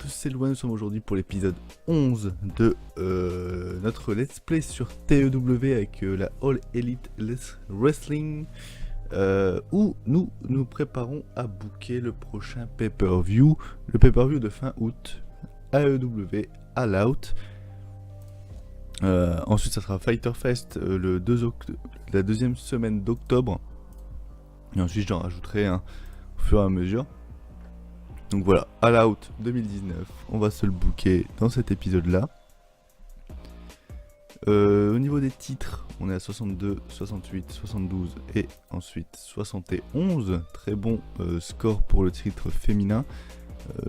tous, c'est Loin, nous sommes aujourd'hui pour l'épisode 11 de notre let's play sur TEW avec la All Elite Wrestling où nous nous préparons à booker le prochain pay-per-view, le pay-per-view de fin août, AEW All Out. Ensuite ça sera Fighter Fest la deuxième semaine d'octobre, et ensuite j'en rajouterai un au fur et à mesure. Donc voilà, All Out 2019, on va se le booker dans cet épisode là. Au niveau des titres, on est à 62, 68, 72 et ensuite 71. Très bon score pour le titre féminin.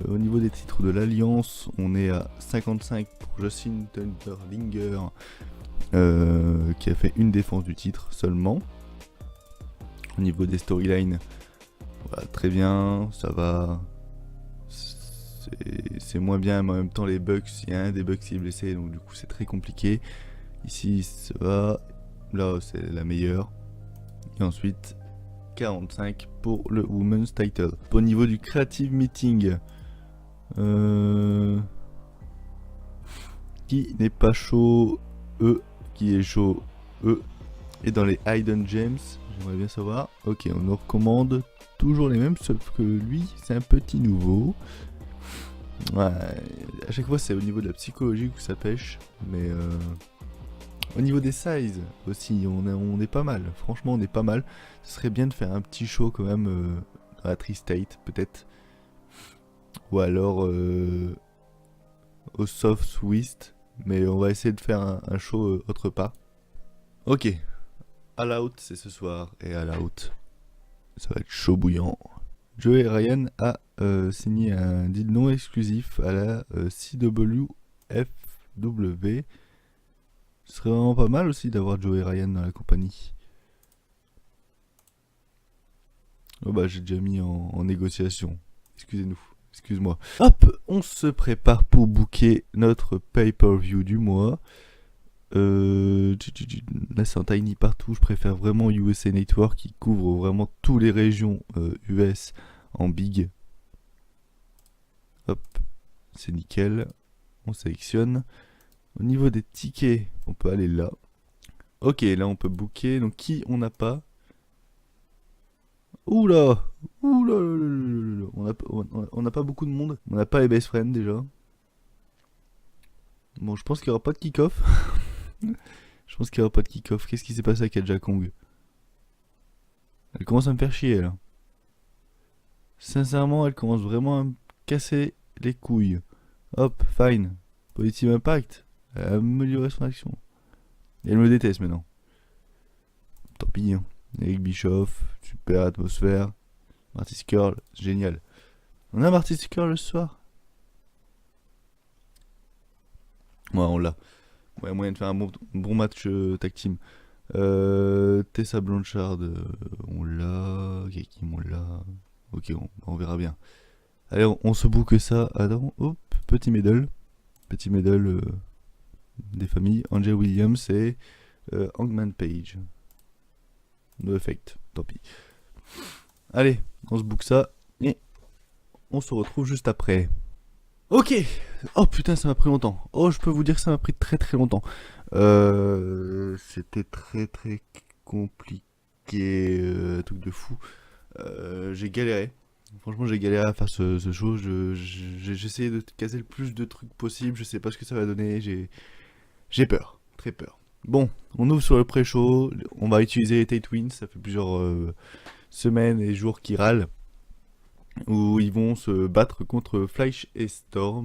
Au niveau des titres de l'Alliance, on est à 55 pour Justin Thunderlinger qui a fait une défense du titre seulement. Au niveau des storylines, voilà, très bien, ça va. C'est moins bien, mais en même temps les Bucks, il y a un des Bucks qui est blessé, donc du coup c'est très compliqué. Ici ça va, là c'est la meilleure. Et ensuite 45 pour le Women's Title. Au niveau du Creative Meeting, qui n'est pas chaud, qui est chaud, et dans les Hidden Gems, j'aimerais bien savoir. Ok, on nous recommande toujours les mêmes, sauf que lui c'est un petit nouveau. Ouais, à chaque fois c'est au niveau de la psychologie que ça pêche, mais au niveau des sizes aussi, on est pas mal, franchement on est pas mal. Ce serait bien de faire un petit show quand même dans la Tri-State peut-être, ou alors au South West, mais on va essayer de faire un show autre part. Ok, All Out c'est ce soir, et All Out ça va être chaud bouillant. Joey Ryan a signé un deal non exclusif à la CWFW. Ce serait vraiment pas mal aussi d'avoir Joey Ryan dans la compagnie. Oh bah j'ai déjà mis en négociation. Excuse-moi. Hop, on se prépare pour booker notre pay-per-view du mois. Là c'est en tiny partout, je préfère vraiment USA Network qui couvre vraiment toutes les régions US en big. Hop, c'est nickel, on sélectionne. Au niveau des tickets, on peut aller là. Ok, là on peut booker, donc qui on n'a pas? Oula, on n'a pas beaucoup de monde, on n'a pas les best friends déjà. Bon, je pense qu'il n'y aura pas de kick-off. Qu'est-ce qui s'est passé avec Aja Kong? Elle commence à me faire chier là. Sincèrement, elle commence vraiment à me casser les couilles. Hop, fine. Positive Impact. Elle a amélioré son action. Et elle me déteste maintenant. Tant pis. Hein. Eric Bischoff, super atmosphère. Marty Scurll, génial. On a Marty Scurll ce soir? Ouais, on l'a. Ouais, moyen de faire un bon match tag team. Tessa Blanchard, on l'a. Qui on l'a. Ok, on verra bien. Allez, on se boucle ça. Attends, hop, petit medal des familles. Angel Williams et Hangman Page. No effect, tant pis. Allez, on se boucle ça et on se retrouve juste après. Ok. Oh putain, ça m'a pris longtemps. Oh, je peux vous dire que ça m'a pris très très longtemps. C'était très très compliqué, truc de fou. J'ai galéré. Franchement, j'ai galéré à faire ce show. J'ai essayé de caser le plus de trucs possible. Je sais pas ce que ça va donner. J'ai peur, très peur. Bon, on ouvre sur le pré-show. On va utiliser les Tate Twins. Ça fait plusieurs semaines et jours qu'ils râlent, où ils vont se battre contre Flash et Storm.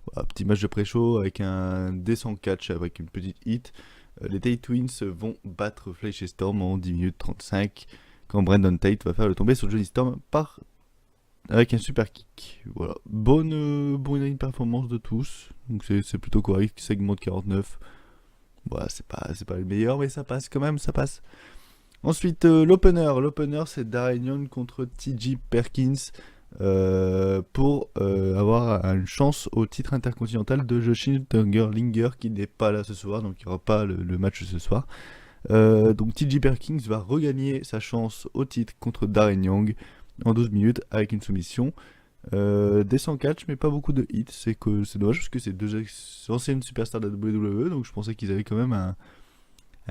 Voilà, petit match de pré-show avec un décent catch avec une petite hit. Les Tate Twins vont battre Flash et Storm en 10 minutes 35 quand Brandon Tate va faire le tomber sur Johnny Storm avec un super kick. Voilà, bonne performance de tous. Donc c'est plutôt correct. Segment de 49. Voilà, c'est pas le meilleur, mais ça passe quand même, ça passe. Ensuite, l'opener c'est Darren Young contre TJ Perkins pour avoir une chance au titre intercontinental de Justin Thunderlinger qui n'est pas là ce soir, donc il n'y aura pas le match ce soir. Donc TJ Perkins va regagner sa chance au titre contre Darren Young en 12 minutes avec une soumission. Des 100 catch, mais pas beaucoup de hits. C'est dommage parce que c'est deux anciennes superstars de la WWE, donc je pensais qu'ils avaient quand même un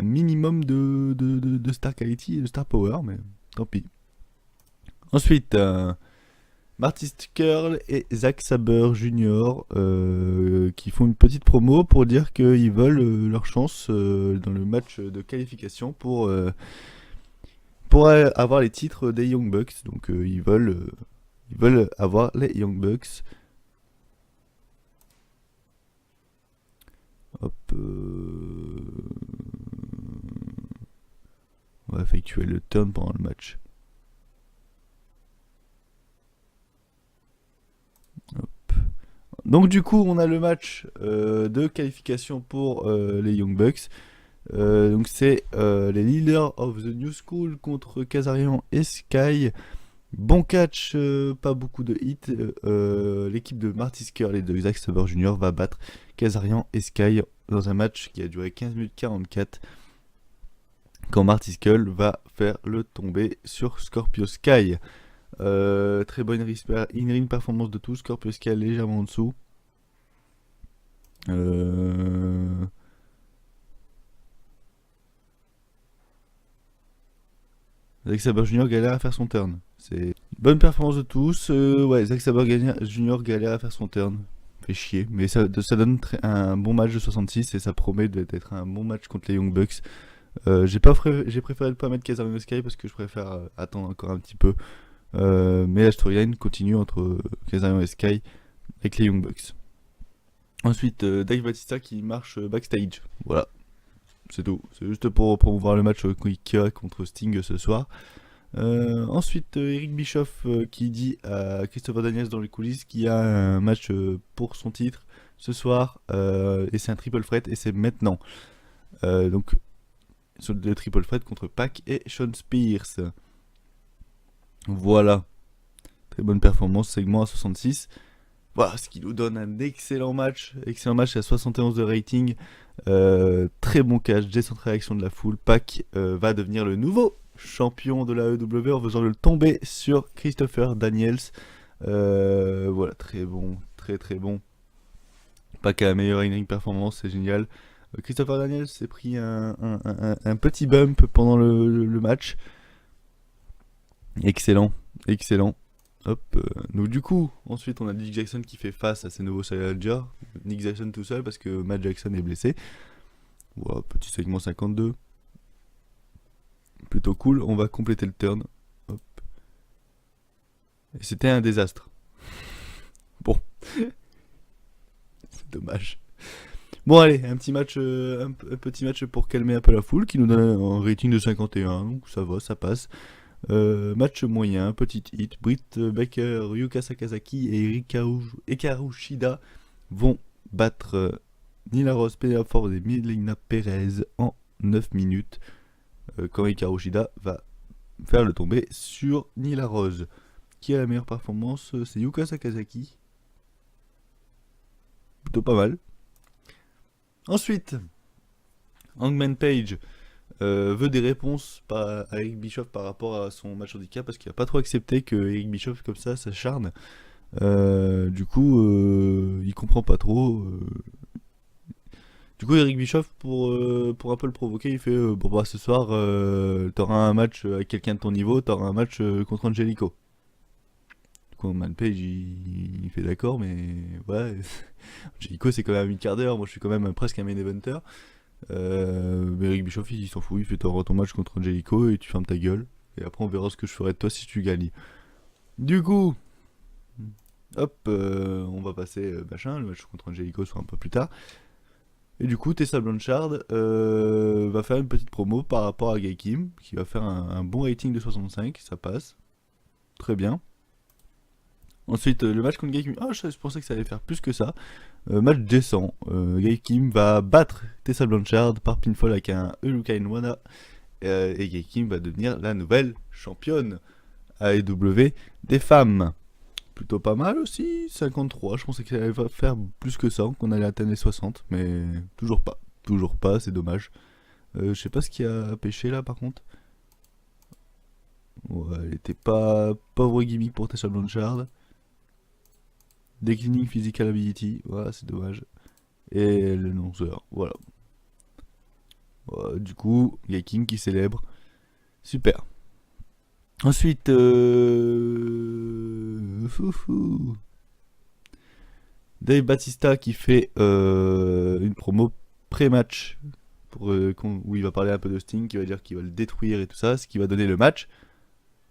minimum de star quality et de star power, mais tant pis. Ensuite, Marty Scurll et Zack Sabre Jr. Qui font une petite promo pour dire qu'ils veulent leur chance dans le match de qualification pour avoir les titres des Young Bucks. Donc ils veulent avoir les Young Bucks. Hop. On va effectuer le turn pendant le match. Hop. Donc du coup, on a le match de qualification pour les Young Bucks. Donc c'est les Leaders of the New School contre Kazarian et Sky. Bon catch, pas beaucoup de hits. L'équipe de Marty Scurll et de Zack Sabre Jr. va battre Kazarian et Sky dans un match qui a duré 15 minutes 44. Quand Marty Scurll va faire le tomber sur Scorpio Sky. Très bonne in-ring performance de tous. Scorpio Sky légèrement en dessous. Zack Sabre Jr. galère à faire son turn. C'est bonne performance de tous. Ouais, Zack Sabre Jr. galère à faire son turn. Fait chier. Mais ça donne un bon match de 66 et ça promet d'être un bon match contre les Young Bucks. J'ai préféré ne pas mettre Kazarian Sky parce que je préfère attendre encore un petit peu. Mais la storyline continue entre Kazarian et Sky avec les Young Bucks. Ensuite, Dave Batista qui marche backstage. Voilà. C'est tout. C'est juste pour promouvoir le match Kia contre Sting ce soir. Ensuite, Eric Bischoff qui dit à Christopher Daniels dans les coulisses qu'il y a un match pour son titre ce soir. Et c'est un triple threat et c'est maintenant. Donc, sur le triple threat contre Pac et Sean Spears. Voilà. Très bonne performance, segment à 66. Voilà, ce qui nous donne un excellent match. Excellent match à 71 de rating. Très bon catch, descente réaction de la foule. Pac va devenir le nouveau champion de la AEW en faisant le tomber sur Christopher Daniels. Voilà, très bon, très très bon. Pac a la meilleure in-ring performance, c'est génial. Christopher Daniels s'est pris un petit bump pendant le match. Excellent, excellent. Hop, donc du coup, ensuite on a Nick Jackson qui fait face à ses nouveaux challengers. Nick Jackson tout seul parce que Matt Jackson est blessé. Voilà, petit segment 52. Plutôt cool, on va compléter le turn. Hop. Et c'était un désastre. Bon. C'est dommage. Bon allez, un petit match pour calmer un peu la foule qui nous donne un rating de 51, donc ça va, ça passe. Match moyen, petit hit. Britt Baker, Yuka Sakazaki et Hikaru Shida vont battre Nyla Rose, Penelope Ford et Melina Perez en 9 minutes. Quand Hikaru Shida va faire le tomber sur Nyla Rose. Qui a la meilleure performance? C'est Yuka Sakazaki. Plutôt pas mal. Ensuite, Hangman Page veut des réponses à Eric Bischoff par rapport à son match handicap parce qu'il n'a pas trop accepté que Eric Bischoff comme ça s'acharne. Du coup, il comprend pas trop. Du coup, Eric Bischoff, pour un peu le provoquer, il fait bon bah ce soir, t'auras un match avec quelqu'un de ton niveau, t'auras un match contre Angelico. Du coup, Hangman Page il fait d'accord, mais ouais, Angelico c'est quand même un quart d'heure, moi je suis quand même presque un main eventer. Mais Eric Bischoff il s'en fout, il fait ton match contre Angelico et tu fermes ta gueule. Et après on verra ce que je ferai de toi si tu gagnes. Du coup, hop, on va passer machin, le match contre Angelico soit un peu plus tard. Et du coup, Tessa Blanchard va faire une petite promo par rapport à Gail Kim, qui va faire un bon rating de 65, ça passe. Très bien. Ensuite, le match contre Gail Kim, je pensais que ça allait faire plus que ça. Match décent. Gail Kim va battre Tessa Blanchard par pinfall avec un Hurricane Rana. Et Gail Kim va devenir la nouvelle championne AEW des femmes. Plutôt pas mal aussi, 53. Je pensais qu'elle allait faire plus que ça, qu'on allait atteindre les 60. Mais toujours pas, c'est dommage. Je sais pas ce qu'il y a à pêcher là par contre. Ouais, elle était pas pauvre gimmick pour Tessa Blanchard. Declining Physical Ability, voilà, c'est dommage. Et l'annonceur, voilà. Du coup, King qui célèbre. Super. Ensuite, Dave Batista qui fait une promo pré-match pour, où il va parler un peu de Sting, qui va dire qu'il va le détruire et tout ça, ce qui va donner le match.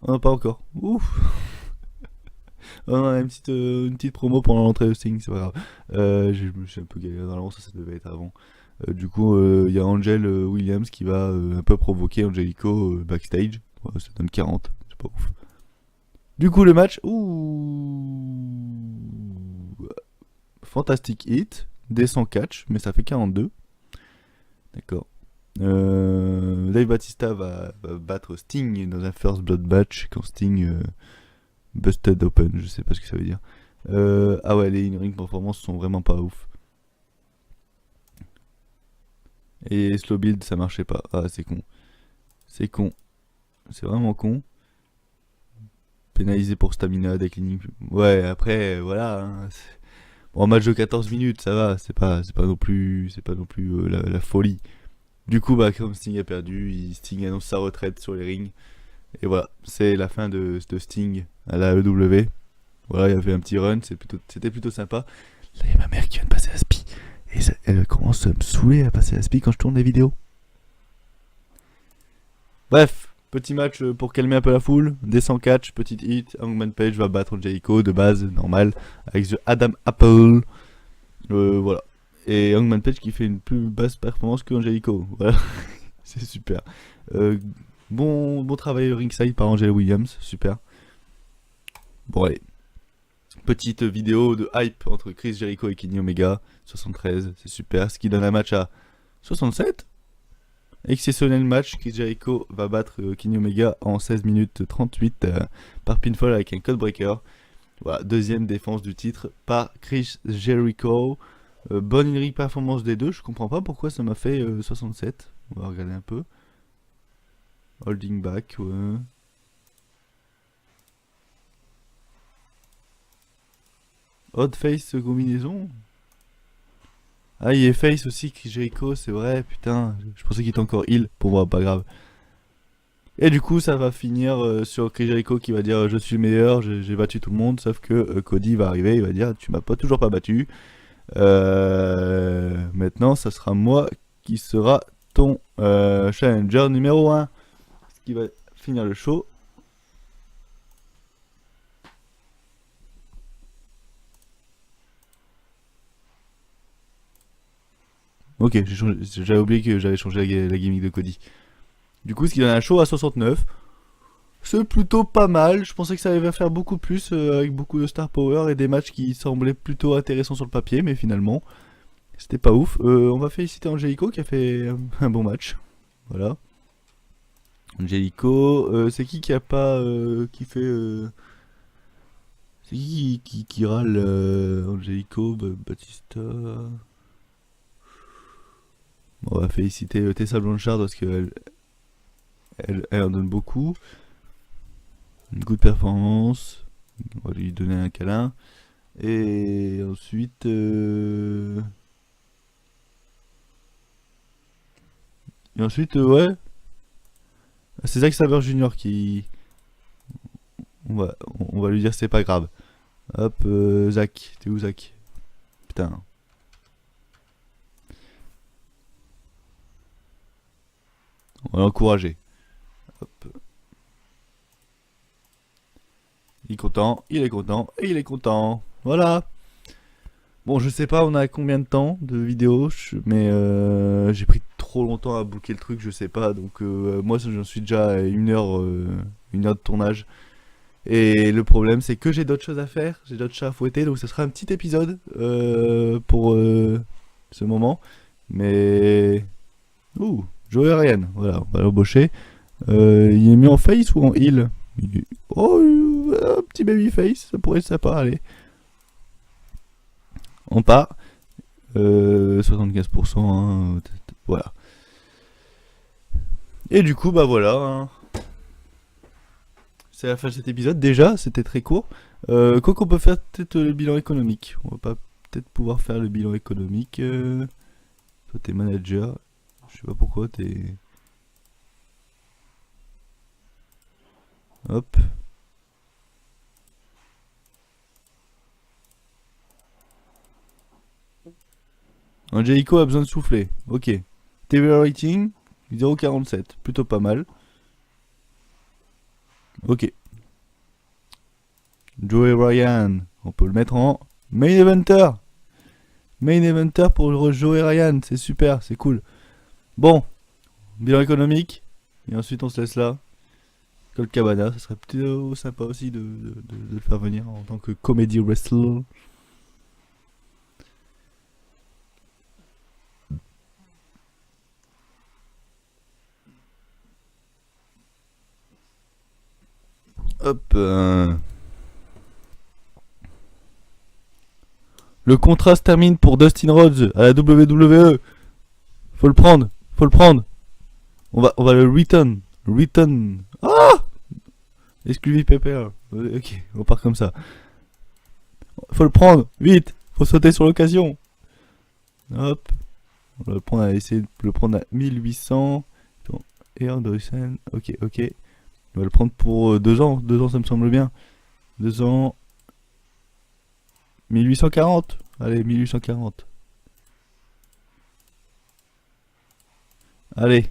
Oh non, pas encore. Ouf. On a une petite promo pendant l'entrée de Sting, c'est pas grave. Je me suis un peu galéré dans l'avance, ça devait être avant. Du coup, il y a Angel Williams qui va un peu provoquer Angelico backstage. Ouais, ça donne 40, c'est pas ouf. Du coup, le match, fantastic hit, descend catch, mais ça fait 42. D'accord. Dave Batista va battre Sting dans un first blood match quand Sting busted open, je sais pas ce que ça veut dire. Ah ouais, les in-ring performances sont vraiment pas ouf. Et slow build ça marchait pas. Ah, c'est con. C'est con. C'est vraiment con. Pénalisé pour stamina, declining. Ouais, après, voilà. Hein, bon, match de 14 minutes, ça va. C'est pas non plus la folie. Du coup, bah, comme Sting a perdu, Sting annonce sa retraite sur les rings. Et voilà, c'est la fin de Sting à la EW. Voilà, il y avait un petit run, c'était plutôt sympa. Là, il y a ma mère qui vient de passer à spi. Et elle commence à me saouler à passer à spi quand je tourne des vidéos. Bref, petit match pour calmer un peu la foule. Descend catch, petite hit. Hangman Page va battre Jericho de base, normal. Avec The Adam Apple. Voilà. Et Hangman Page qui fait une plus basse performance que Angelico. Voilà. C'est super. Bon travail ringside par Angel Williams. Super. Bon, allez. Petite vidéo de hype entre Chris Jericho et Kenny Omega. 73, c'est super. Ce qui donne un match à 67. Exceptionnel match. Chris Jericho va battre Kenny Omega en 16 minutes 38 par pinfall avec un codebreaker. Voilà, deuxième défense du titre par Chris Jericho. Bonne in-ring performance des deux. Je comprends pas pourquoi ça m'a fait 67. On va regarder un peu. Holding back, ouais. Odd face combinaison. Ah, il est face aussi, Chris Jericho, c'est vrai, putain. Je pensais qu'il était encore heal. Pour moi, pas grave. Et du coup, ça va finir sur Chris Jericho qui va dire je suis le meilleur, j'ai battu tout le monde. Sauf que Cody va arriver, il va dire tu m'as toujours pas battu. Maintenant, ça sera moi qui sera ton challenger numéro 1. Ce qui va finir le show. Ok, j'avais oublié que j'avais changé la gimmick de Cody. Du coup, ce qui donne un show à 69. C'est plutôt pas mal. Je pensais que ça allait faire beaucoup plus avec beaucoup de star power et des matchs qui semblaient plutôt intéressants sur le papier, mais finalement, c'était pas ouf. On va féliciter Angelico qui a fait un bon match. Voilà. Angelico, c'est qui a pas qui fait c'est qui râle Angelico, Batista. On va féliciter Tessa Blanchard parce qu'elle en donne beaucoup. Une good performance. On va lui donner un câlin. Et ensuite... ouais. C'est Zack Sabre Jr. qui... On va lui dire c'est pas grave. Hop, Zach. T'es où, Zach? Putain. On va l'encourager. Hop. Il est content, il est content, et il est content. Voilà. Bon, je sais pas, on a combien de temps de vidéo, mais j'ai pris trop longtemps à booker le truc, je sais pas. Donc moi, j'en suis déjà à une heure de tournage. Et le problème, c'est que j'ai d'autres choses à faire, j'ai d'autres chats à fouetter, donc ce sera un petit épisode pour ce moment. Mais... Ouh, Joey Ryan, voilà, on va l'embaucher. Il est mis en face ou en heal? Oh, un petit baby face, ça pourrait être sympa, allez. On part. 75%, hein, voilà. Et du coup, bah voilà. Hein. C'est la fin de cet épisode. Déjà, c'était très court. Quoi qu'on peut faire peut-être le bilan économique. On va pas peut-être pouvoir faire le bilan économique. Toi t'es manager. Je sais pas pourquoi t'es... Hop. Angelico a besoin de souffler. Ok. TV rating 0,47. Plutôt pas mal. Ok. Joey Ryan. On peut le mettre en main eventer. Main eventer pour Joey Ryan. C'est super, c'est cool. Bon. Bilan économique. Et ensuite on se laisse là. Colt Cabana. Ça serait plutôt sympa aussi de le faire venir en tant que comedy wrestler. Hop. Le contrat se termine pour Dustin Rhodes à la WWE. Faut le prendre. Faut le prendre. On va le return. Return. Ah! Exclusive Pepper. Ok, on part comme ça. Faut le prendre. Vite. Faut sauter sur l'occasion. Hop. On va le prendre à essayer de le prendre à 1800. Et Anderson. Ok, ok. On va le prendre pour 2 ans. 2 ans, ça me semble bien. 2 ans. 1840. Allez, 1840. Allez.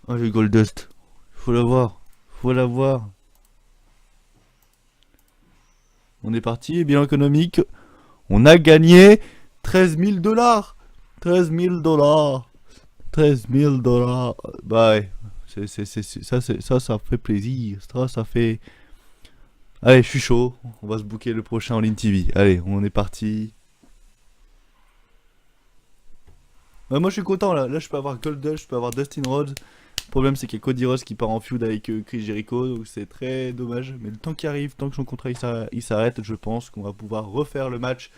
Oh, le Goldust. Faut l'avoir. Faut l'avoir. On est parti. Bilan économique. On a gagné 13 000 $. 13 000 $. 13 000 $. Bah ouais. Ça fait plaisir. Ça fait... Allez, je suis chaud. On va se booker le prochain en ligne TV. Allez, on est parti. Ouais, moi je suis content là. Là je peux avoir Goldust, je peux avoir Dustin Rhodes. Le problème c'est qu'il y a Cody Rhodes qui part en feud avec Chris Jericho. Donc c'est très dommage. Mais le temps qui arrive, tant que son contrat il s'arrête, je pense qu'on va pouvoir refaire le match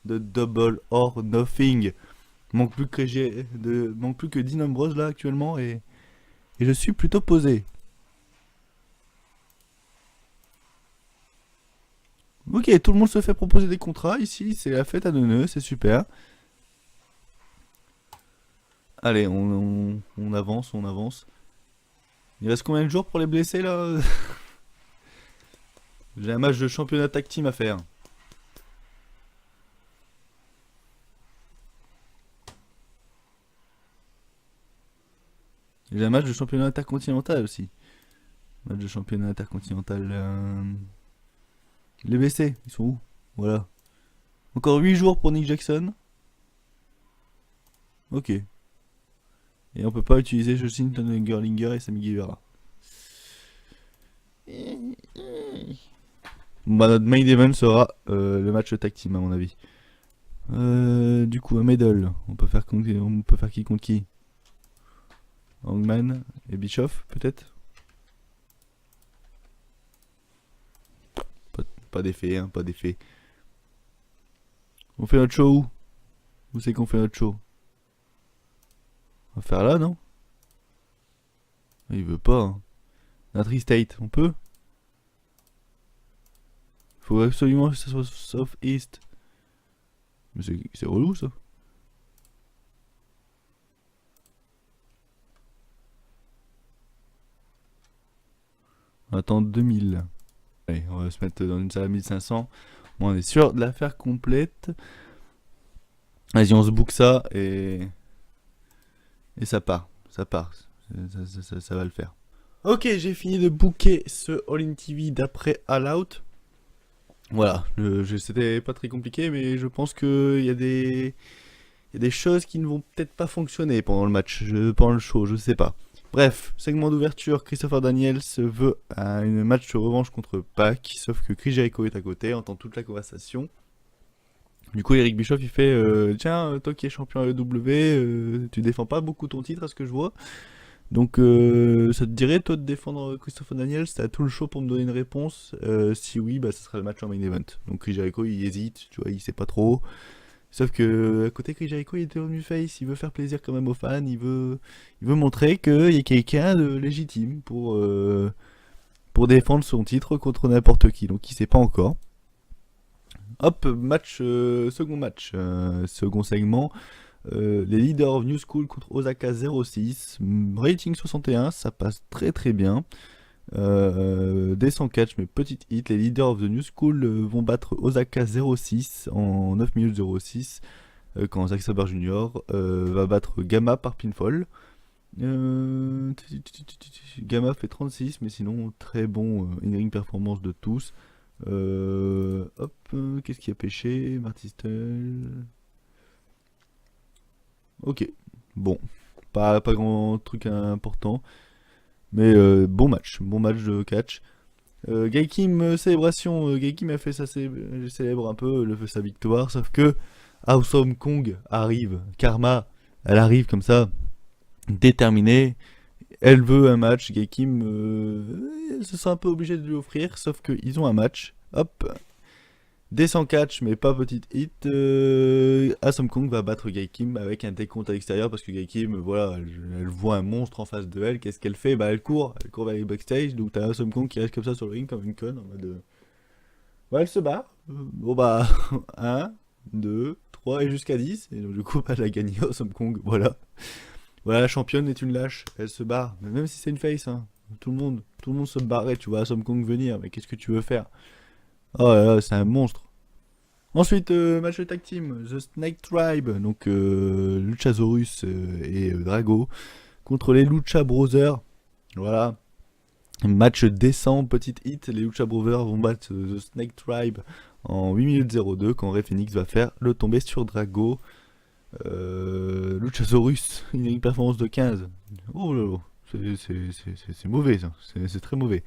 de Double or Nothing. Manque plus que Dean Ambrose là actuellement et je suis plutôt posé. Ok, tout le monde se fait proposer des contrats ici, c'est la fête à neuneux, c'est super. Allez, on avance, on avance. Il reste combien de jours pour les blessés là? J'ai un match de championnat tag team à faire. J'ai un match de championnat intercontinental aussi. Match de championnat intercontinental. Les blessés, ils sont où? Voilà. Encore 8 jours pour Nick Jackson. Ok. Et on peut pas utiliser Justin Gerlinger et Sammy Guevara. Bah, notre main event sera le match tag team à mon avis. Du coup, un medal. On peut faire qui contre qui? Hangman et Bischoff peut-être? Pas d'effet, hein, pas d'effet. On fait notre show où? Où c'est qu'on fait notre show? On va faire là, non? Il veut pas. Hein. Natry State, on peut? Faut absolument que ça soit South East. Mais c'est relou ça. On attend 2000. Allez, on va se mettre dans une salle à 1500. Bon, on est sûr de la faire complète. Vas-y, on se book ça et ça part. Ça part. Ça va le faire. Ok, j'ai fini de booker ce All-In TV d'après All Out. Voilà, c'était pas très compliqué, mais je pense qu'il y a des choses qui ne vont peut-être pas fonctionner pendant le match, pendant le show, je sais pas. Bref, segment d'ouverture, Christopher Daniels veut un match de revanche contre Pac, sauf que Chris Jericho est à côté, entend toute la conversation. Du coup, Eric Bischoff, il fait tiens, toi qui es champion AEW, tu défends pas beaucoup ton titre à ce que je vois. Donc, ça te dirait, toi, de défendre Christopher Daniels? T'as tout le show pour me donner une réponse. Si oui, bah, ce sera le match en main event. Donc, Chris Jericho, il hésite, tu vois, il sait pas trop. Sauf que, à côté, Chris Jericho, il était au face, il veut faire plaisir quand même aux fans, il veut montrer qu'il y a quelqu'un de légitime pour défendre son titre contre n'importe qui, donc il sait pas encore. Hop, second match, second segment. Les leaders of New School contre Osaka 06, rating 61, ça passe très très bien. Descend catch, mais petite hit. Les leaders of the New School vont battre Osaka 06 en 9 minutes 06, quand Zack Sabre Jr. Va battre Gamma par pinfall. Gamma fait 36, mais sinon très bon in-ring performance de tous. Qu'est-ce qui a pêché? Martistel. Ok, bon, pas grand truc important, mais bon match de catch. Gaikim célébration, Gaikim a fait célèbre un peu sa victoire, sauf que Awesome Kong arrive, Karma, elle arrive comme ça, déterminée, elle veut un match, Gaikim elle se sent un peu obligée de lui offrir, sauf qu'ils ont un match, hop, descend catch, mais pas petite hit. Awesome Kong va battre Gaikim avec un décompte à l'extérieur parce que Gaikim, voilà, elle voit un monstre en face de elle. Qu'est-ce qu'elle fait? Bah, elle court vers les backstage. Donc, t'as Awesome Kong qui reste comme ça sur le ring, comme une conne. En mode. Ouais, elle se bat. Bon, bah, 1, 2, 3 et jusqu'à 10. Et donc, du coup, bah, elle a gagné Awesome Kong. Voilà. Voilà, la championne est une lâche. Elle se barre. Mais même si c'est une face, hein. Tout le monde se barrait. Tu vois Awesome Kong venir. Mais qu'est-ce que tu veux faire? Oh là là, c'est un monstre. Ensuite, match de tag team, The Snake Tribe, donc Luchasaurus et Drago, contre les Lucha Brothers. Voilà. Match décent, petite hit. Les Lucha Brothers vont battre The Snake Tribe en 8 minutes 02 quand Ray Phoenix va faire le tomber sur Drago. Luchasaurus, une performance de 15. Oh là là, c'est mauvais ça, c'est très mauvais.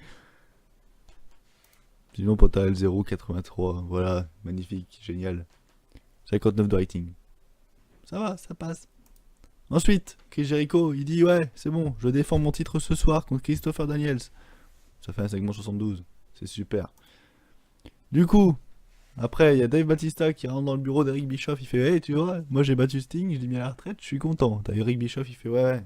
Sinon, Panta L0, 83, voilà, magnifique, génial. 59 de rating. Ça va, ça passe. Ensuite, Chris Jericho, il dit ouais, c'est bon, je défends mon titre ce soir contre Christopher Daniels. Ça fait un segment 72, c'est super. Du coup, après, il y a Dave Batista qui rentre dans le bureau d'Eric Bischoff, il fait hey, tu vois, moi j'ai battu Sting, je l'ai mis à la retraite, je suis content. T'as Eric Bischoff, il fait ouais.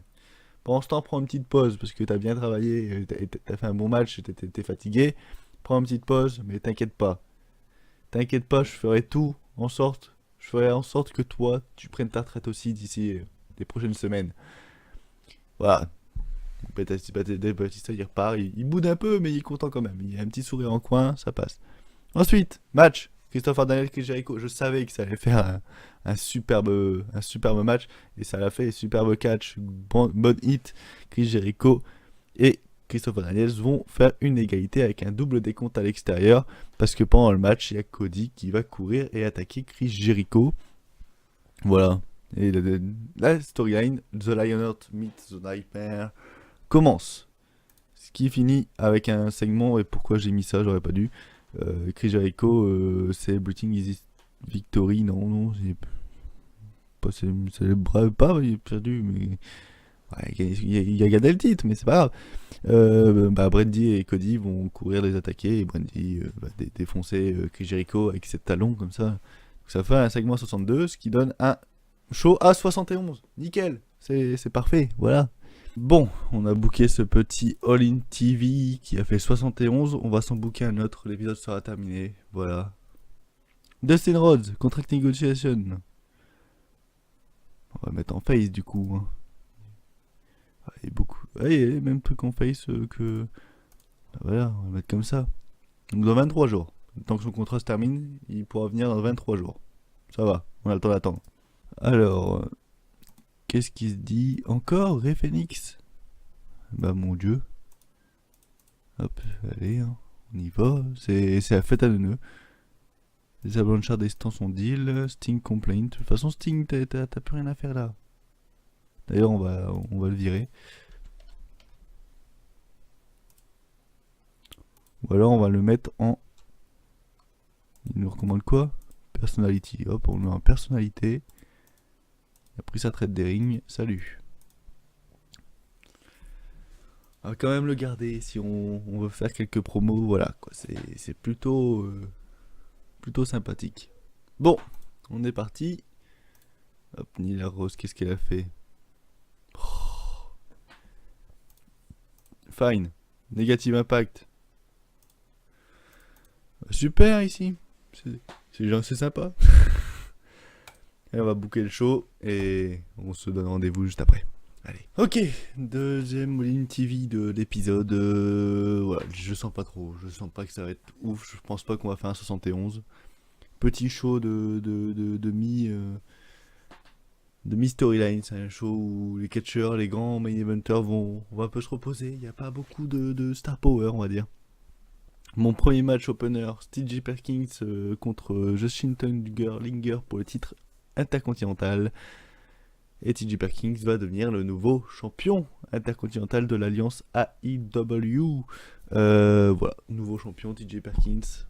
Pendant ce temps, prends une petite pause parce que t'as bien travaillé, t'as fait un bon match, t'es fatigué. Prends une petite pause, mais t'inquiète pas. T'inquiète pas, je ferai en sorte que toi, tu prennes ta retraite aussi d'ici les prochaines semaines. Voilà. Dave Bautista, il repart, il boude un peu, mais il est content quand même. Il a un petit sourire en coin, ça passe. Ensuite, match. Christopher Daniels, Chris Jericho. Je savais que ça allait faire un superbe match. Et ça l'a fait, superbe catch, bon hit. Chris Jericho et Christopher Daniels vont faire une égalité avec un double décompte à l'extérieur. Parce que pendant le match, il y a Cody qui va courir et attaquer Chris Jericho. Voilà. Et la storyline, The Lionheart meets the Nightmare, commence. Ce qui finit avec un segment, et pourquoi j'ai mis ça, j'aurais pas dû. Chris Jericho, celebrating his victory, non, c'est pas, il a perdu, mais ouais, il a gagné le titre, mais c'est pas grave. Brandy et Cody vont courir les attaquer, et Brandy va défoncer Chris Jericho avec ses talons comme ça. Donc ça fait un segment 62, ce qui donne un show à 71. Nickel, c'est parfait, voilà. Bon, on a booké ce petit All In TV qui a fait 71. On va s'en booker un autre. L'épisode sera terminé. Voilà. Dustin Rhodes, Contract Negotiation. On va mettre en face du coup. Hein. Ah, il y a beaucoup. Ah, il y a les mêmes trucs en face que. Ah, voilà, on va mettre comme ça. Donc dans 23 jours. Tant que son contrat se termine, il pourra venir dans 23 jours. Ça va, on a le temps d'attendre. Alors. Qu'est-ce qui se dit encore? Ray Phoenix. Bah mon dieu. Hop, allez, hein, on y va. C'est la fête à nœuds. Les Blanchard destant son deal. Sting complaint. De toute façon, Sting, t'as plus rien à faire là. D'ailleurs, on va le virer. Ou alors, on va le mettre en. Il nous recommande quoi? Personality. Hop, on le met en personnalité. Il a pris sa traite des rings. Salut. On va quand même le garder si on veut faire quelques promos. Voilà, quoi. C'est plutôt sympathique. Bon, on est parti. Hop, Nila Rose, qu'est-ce qu'elle a fait? Oh. Fine. Negative Impact. super ici. C'est sympa. Et on va booker le show et on se donne rendez-vous juste après. Allez. Ok, deuxième ligne TV de l'épisode. Voilà, je sens pas trop. Je sens pas que ça va être ouf. Je pense pas qu'on va faire un 71. Petit show de mi-storyline. C'est un show où les catcheurs, les grands main eventers vont un peu se reposer. Il n'y a pas beaucoup de star power, on va dire. Mon premier match opener, TJ Perkins contre Justin Linger pour le titre intercontinental. Et TJ Perkins va devenir le nouveau champion intercontinental de l'alliance AEW. Voilà, nouveau champion TJ Perkins.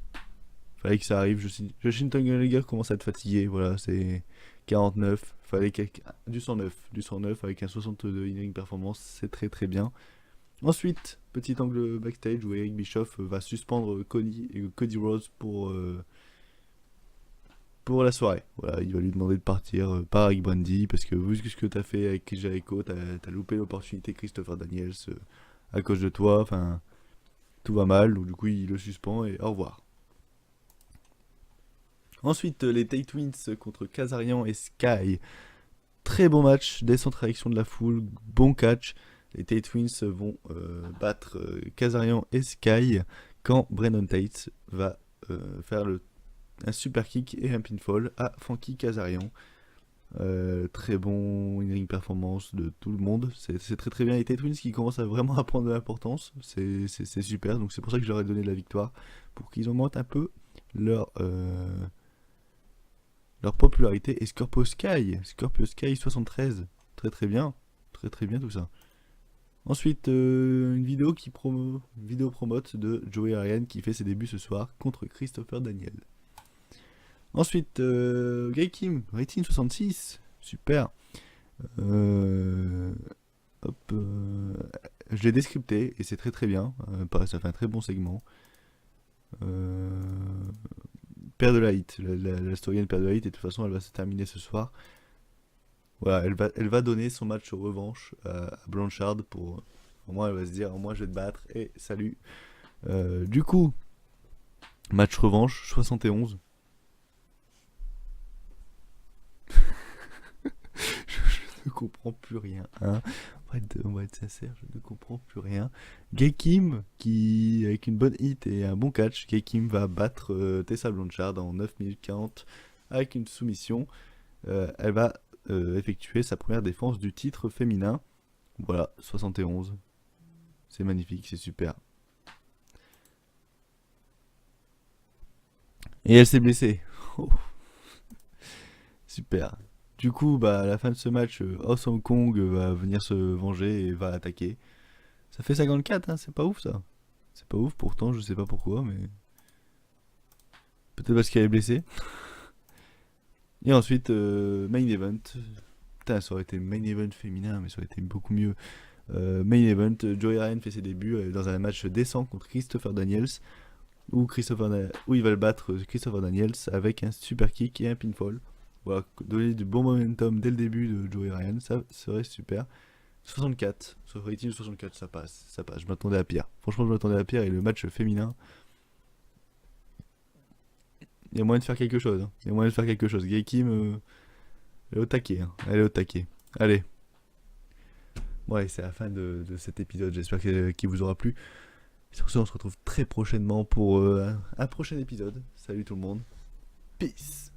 Fallait que ça arrive. Justin Linger commence à être fatigué. Voilà, c'est 49. Fallait du 109 avec un 62 in-ring performance. C'est très très bien. Ensuite, petit angle backstage où Eric Bischoff va suspendre Cody Rhodes pour la soirée. Voilà, il va lui demander de partir par Rick Brandy parce que vu ce que t'as fait avec Jericho, t'as loupé l'opportunité Christopher Daniels à cause de toi. Enfin, tout va mal, donc du coup il le suspend et au revoir. Ensuite, les Tay Twins contre Kazarian et Sky. Très bon match, décentralisation de la foule, bon catch. Les Tay Twins vont battre Kazarian et Sky quand Brandon Tate va faire un super kick et un pinfall à Frankie Kazarian. Très bon in-ring performance de tout le monde. C'est très très bien. Les Tay Twins qui commencent à vraiment à prendre de l'importance. C'est super. Donc c'est pour ça que je leur ai donné de la victoire. Pour qu'ils augmentent un peu leur popularité. Et Scorpio Sky 73. Très très bien. Très très bien tout ça. Ensuite, une vidéo promote de Joey Ryan qui fait ses débuts ce soir contre Christopher Daniel. Ensuite, Gay Kim, rating 66, super. Je l'ai descripté et c'est très très bien. Ça fait un très bon segment. Père de la hit, la storyline Père de la hit, et de toute façon elle va se terminer ce soir. Voilà, elle va donner son match revanche à Blanchard pour. Au moins elle va se dire, au moins je vais te battre et salut. Du coup, match revanche 71. Je ne comprends plus rien. Hein. On va être sincère, je ne comprends plus rien. Gay Kim, qui avec une bonne hit et un bon catch, Gay Kim va battre Tessa Blanchard en 9 minutes 40 avec une soumission. Elle va effectuer sa première défense du titre féminin. Voilà, 71. C'est magnifique, c'est super. Et elle s'est blessée. Oh. Super. Du coup, à la fin de ce match, Awesome Kong va venir se venger et va attaquer. Ça fait 54, hein, c'est pas ouf ça. C'est pas ouf pourtant, je sais pas pourquoi, mais. Peut-être parce qu'elle est blessée. Et ensuite, main event. Putain, ça aurait été main event féminin, mais ça aurait été beaucoup mieux. Main event, Joey Ryan fait ses débuts dans un match décent contre Christopher Daniels. Où il va le battre Christopher Daniels avec un super kick et un pinfall. Voilà, donner du bon momentum dès le début de Joey Ryan, ça serait super. 64, sur rating 64, ça passe. Je m'attendais à pire. Franchement, je m'attendais à pire et le match féminin. Il y a moyen de faire quelque chose. Hein. Gay Kim, elle est au taquet. Hein. Elle est au taquet. Allez. Ouais, c'est la fin de cet épisode. J'espère qu'il vous aura plu. Sur ce, on se retrouve très prochainement pour un prochain épisode. Salut tout le monde. Peace.